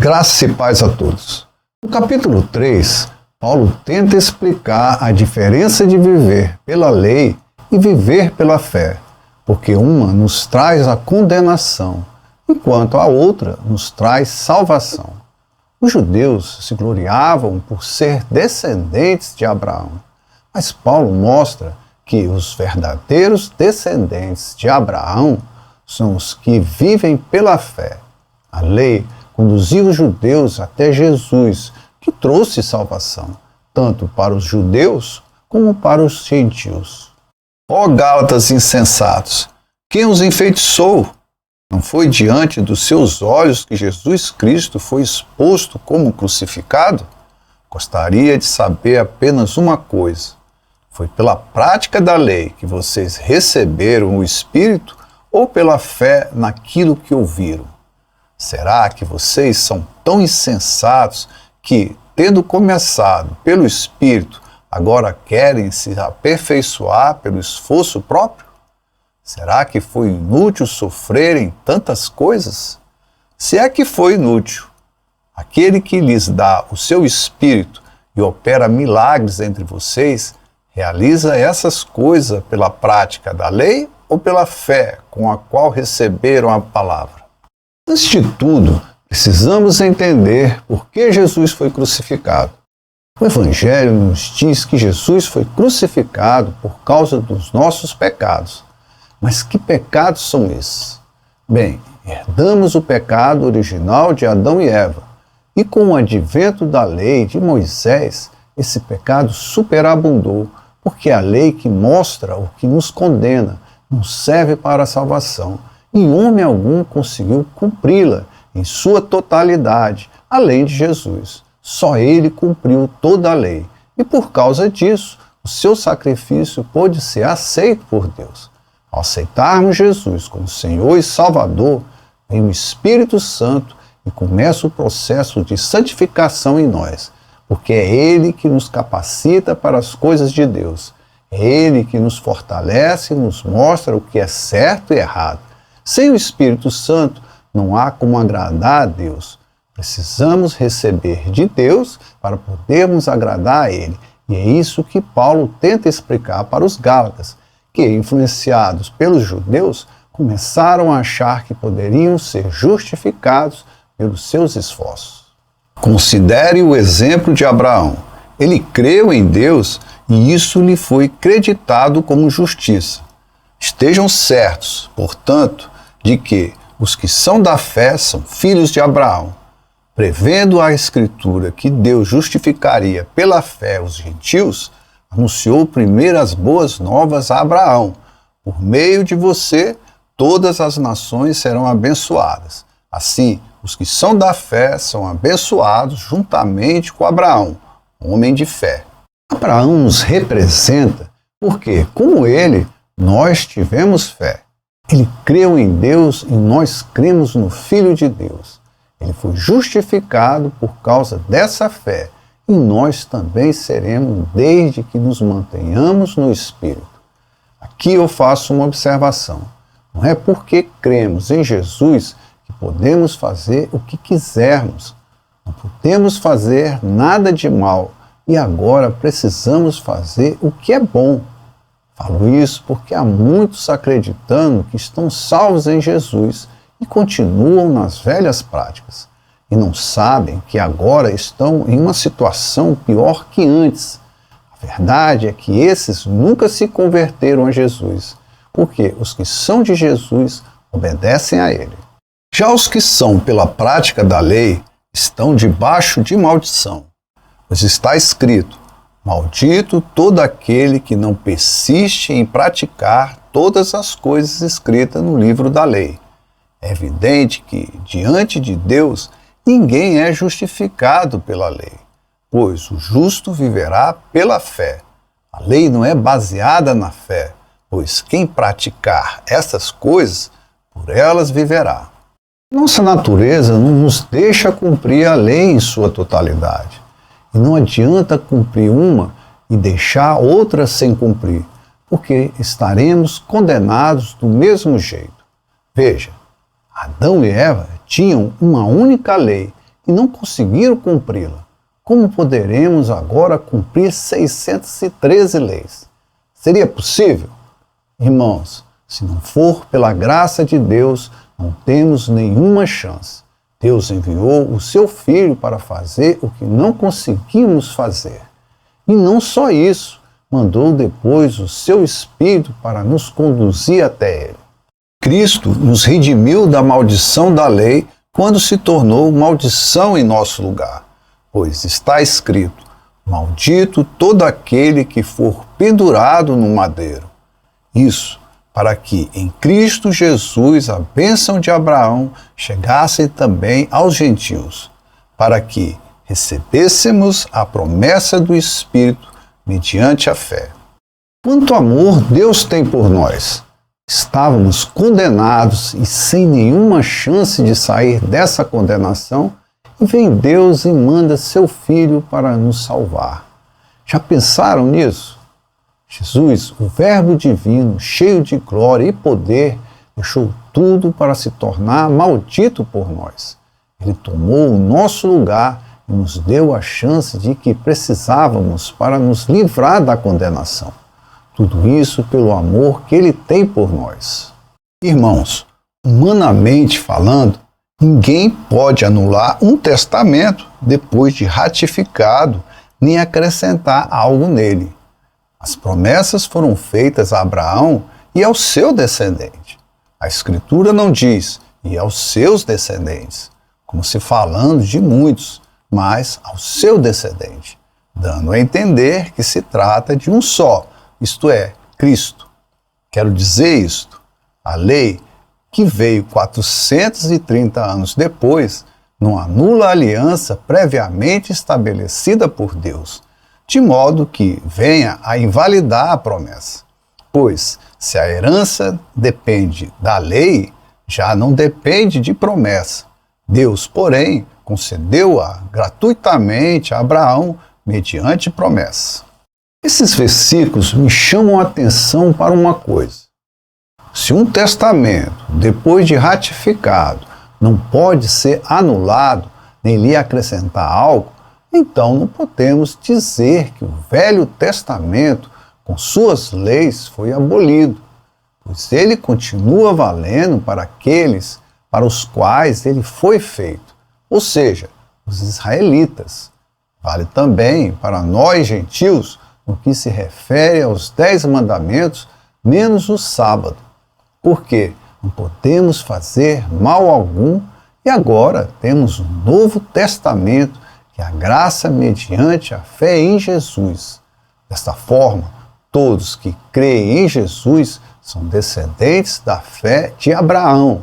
Graça e paz a todos. No capítulo 3, Paulo tenta explicar a diferença de viver pela lei e viver pela fé, porque uma nos traz a condenação, enquanto a outra nos traz salvação. Os judeus se gloriavam por ser descendentes de Abraão, mas Paulo mostra que os verdadeiros descendentes de Abraão são os que vivem pela fé. A lei conduziu os judeus até Jesus, que trouxe salvação, tanto para os judeus como para os gentios. Ó Gálatas insensatos, quem os enfeitiçou? Não foi diante dos seus olhos que Jesus Cristo foi exposto como crucificado? Gostaria de saber apenas uma coisa. Foi pela prática da lei que vocês receberam o Espírito ou pela fé naquilo que ouviram? Será que vocês são tão insensatos que, tendo começado pelo Espírito, agora querem se aperfeiçoar pelo esforço próprio? Será que foi inútil sofrerem tantas coisas? Se é que foi inútil, aquele que lhes dá o seu Espírito e opera milagres entre vocês, realiza essas coisas pela prática da lei ou pela fé com a qual receberam a palavra? Antes de tudo, precisamos entender por que Jesus foi crucificado. O Evangelho nos diz que Jesus foi crucificado por causa dos nossos pecados. Mas que pecados são esses? Bem, herdamos o pecado original de Adão e Eva, e com o advento da lei de Moisés, esse pecado superabundou, porque a lei que mostra o que nos condena não serve para a salvação, e homem algum conseguiu cumpri-la em sua totalidade, além de Jesus. Só ele cumpriu toda a lei, e por causa disso, o seu sacrifício pôde ser aceito por Deus. Ao aceitarmos Jesus como Senhor e Salvador, vem o Espírito Santo e começa o processo de santificação em nós, porque é Ele que nos capacita para as coisas de Deus. É Ele que nos fortalece e nos mostra o que é certo e errado. Sem o Espírito Santo, não há como agradar a Deus. Precisamos receber de Deus para podermos agradar a Ele. E é isso que Paulo tenta explicar para os Gálatas, que, influenciados pelos judeus, começaram a achar que poderiam ser justificados pelos seus esforços. Considere o exemplo de Abraão. Ele creu em Deus e isso lhe foi creditado como justiça. Estejam certos, portanto, de que os que são da fé são filhos de Abraão. Prevendo a Escritura que Deus justificaria pela fé os gentios, anunciou primeiro as boas novas a Abraão. Por meio de você, todas as nações serão abençoadas. Assim, os que são da fé são abençoados juntamente com Abraão, homem de fé. Abraão nos representa porque, como ele, nós tivemos fé. Ele creu em Deus e nós cremos no Filho de Deus. Ele foi justificado por causa dessa fé e nós também seremos desde que nos mantenhamos no Espírito. Aqui eu faço uma observação. Não é porque cremos em Jesus que podemos fazer o que quisermos. Não podemos fazer nada de mal e agora precisamos fazer o que é bom. Falo isso porque há muitos acreditando que estão salvos em Jesus e continuam nas velhas práticas. E não sabem que agora estão em uma situação pior que antes. A verdade é que esses nunca se converteram a Jesus, porque os que são de Jesus obedecem a Ele. Já os que são pela prática da lei estão debaixo de maldição, pois está escrito: maldito todo aquele que não persiste em praticar todas as coisas escritas no livro da lei. É evidente que, diante de Deus, ninguém é justificado pela lei, pois o justo viverá pela fé. A lei não é baseada na fé, pois quem praticar essas coisas, por elas viverá. Nossa natureza não nos deixa cumprir a lei em sua totalidade. E não adianta cumprir uma e deixar outra sem cumprir, porque estaremos condenados do mesmo jeito. Veja, Adão e Eva tinham uma única lei e não conseguiram cumpri-la, como poderemos agora cumprir 613 leis? Seria possível? Irmãos, se não for pela graça de Deus, não temos nenhuma chance. Deus enviou o seu Filho para fazer o que não conseguimos fazer. E não só isso, mandou depois o seu Espírito para nos conduzir até Ele. Cristo nos redimiu da maldição da lei quando se tornou maldição em nosso lugar, pois está escrito: maldito todo aquele que for pendurado no madeiro. Isso para que em Cristo Jesus a bênção de Abraão chegasse também aos gentios, para que recebêssemos a promessa do Espírito mediante a fé. Quanto amor Deus tem por nós! Estávamos condenados e sem nenhuma chance de sair dessa condenação, e vem Deus e manda seu Filho para nos salvar. Já pensaram nisso? Jesus, o Verbo divino, cheio de glória e poder, deixou tudo para se tornar maldito por nós. Ele tomou o nosso lugar e nos deu a chance de que precisávamos para nos livrar da condenação. Tudo isso pelo amor que Ele tem por nós. Irmãos, humanamente falando, ninguém pode anular um testamento depois de ratificado, nem acrescentar algo nele. As promessas foram feitas a Abraão e ao seu descendente. A Escritura não diz e aos seus descendentes, como se falando de muitos, mas ao seu descendente, dando a entender que se trata de um só, isto é, Cristo. Quero dizer isto: a lei, que veio 430 anos depois, não anula a aliança previamente estabelecida por Deus, de modo que venha a invalidar a promessa. Pois, se a herança depende da lei, já não depende de promessa. Deus, porém, concedeu-a gratuitamente a Abraão mediante promessa. Esses versículos me chamam a atenção para uma coisa. Se um testamento, depois de ratificado, não pode ser anulado, nem lhe acrescentar algo, então não podemos dizer que o Velho Testamento, com suas leis, foi abolido, pois ele continua valendo para aqueles para os quais ele foi feito, ou seja, os israelitas. Vale também para nós gentios, no que se refere aos 10 mandamentos, menos o sábado, porque não podemos fazer mal algum e agora temos um novo testamento, que é a graça mediante a fé em Jesus. Desta forma, todos que creem em Jesus são descendentes da fé de Abraão.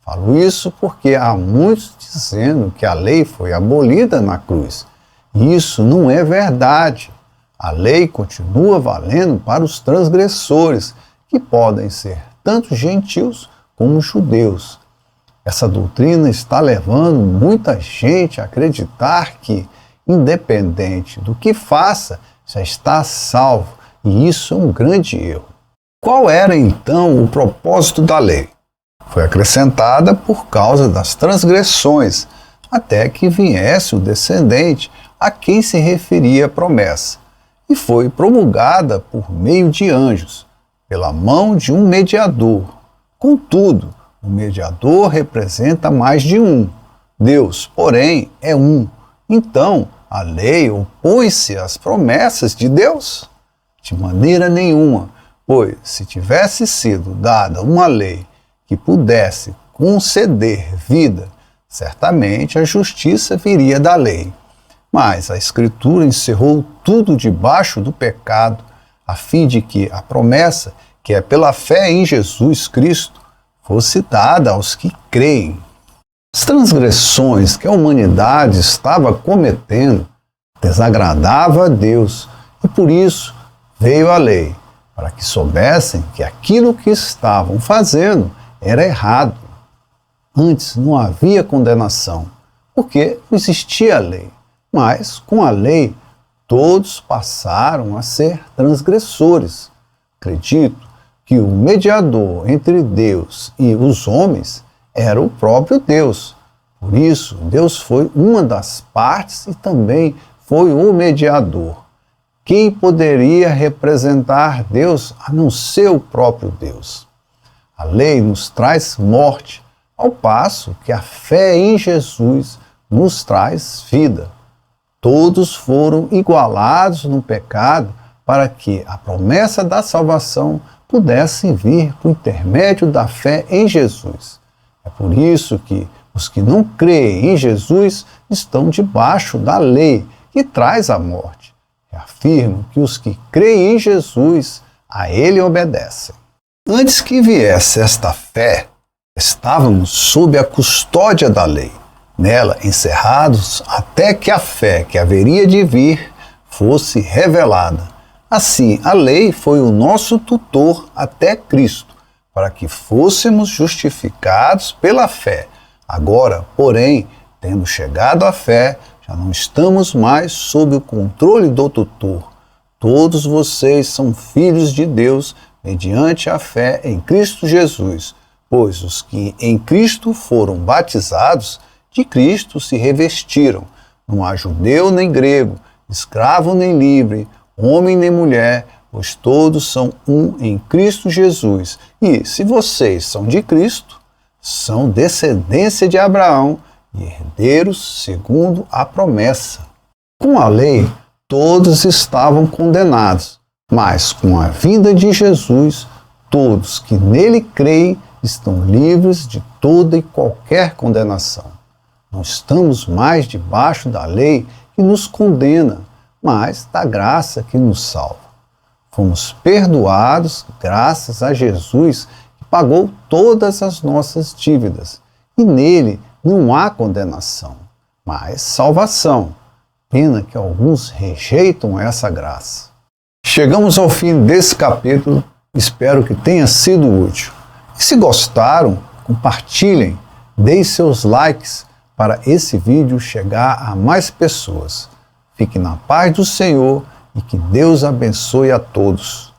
Falo isso porque há muitos dizendo que a lei foi abolida na cruz. E isso não é verdade. A lei continua valendo para os transgressores, que podem ser tanto gentios como judeus. Essa doutrina está levando muita gente a acreditar que, independente do que faça, já está salvo, e isso é um grande erro. Qual era então o propósito da lei? Foi acrescentada por causa das transgressões, até que viesse o descendente a quem se referia a promessa, e foi promulgada por meio de anjos, pela mão de um mediador. Contudo, o mediador representa mais de um. Deus, porém, é um. Então, a lei opõe-se às promessas de Deus? De maneira nenhuma, pois se tivesse sido dada uma lei que pudesse conceder vida, certamente a justiça viria da lei. Mas a Escritura encerrou tudo debaixo do pecado, a fim de que a promessa, que é pela fé em Jesus Cristo, fosse dada aos que creem. As transgressões que a humanidade estava cometendo desagradava a Deus, e por isso veio a lei, para que soubessem que aquilo que estavam fazendo era errado. Antes não havia condenação, porque não existia a lei. Mas, com a lei, todos passaram a ser transgressores. Acredito que o mediador entre Deus e os homens era o próprio Deus, Por isso, Deus foi uma das partes e também foi o mediador. Quem poderia representar Deus a não ser o próprio Deus? A lei nos traz morte, ao passo que a fé em Jesus nos traz vida. Todos foram igualados no pecado para que a promessa da salvação pudesse vir por intermédio da fé em Jesus. É por isso que os que não creem em Jesus estão debaixo da lei que traz a morte. Afirmo que os que creem em Jesus, a Ele obedecem. Antes que viesse esta fé, estávamos sob a custódia da lei, nela encerrados até que a fé que haveria de vir fosse revelada. Assim, a lei foi o nosso tutor até Cristo, para que fôssemos justificados pela fé. Agora, porém, tendo chegado à fé, já não estamos mais sob o controle do tutor. Todos vocês são filhos de Deus mediante a fé em Cristo Jesus, pois os que em Cristo foram batizados, de Cristo se revestiram. Não há judeu nem grego, escravo nem livre, homem nem mulher, pois todos são um em Cristo Jesus. E, se vocês são de Cristo, são descendência de Abraão e herdeiros segundo a promessa. Com a lei, todos estavam condenados, mas com a vinda de Jesus, todos que nele creem estão livres de toda e qualquer condenação. Não estamos mais debaixo da lei que nos condena, mas da graça que nos salva. Fomos perdoados graças a Jesus, que pagou todas as nossas dívidas. E nele não há condenação, mas salvação. Pena que alguns rejeitam essa graça. Chegamos ao fim desse capítulo. Espero que tenha sido útil. E se gostaram, compartilhem, deem seus likes para esse vídeo chegar a mais pessoas. Fique na paz do Senhor e que Deus abençoe a todos.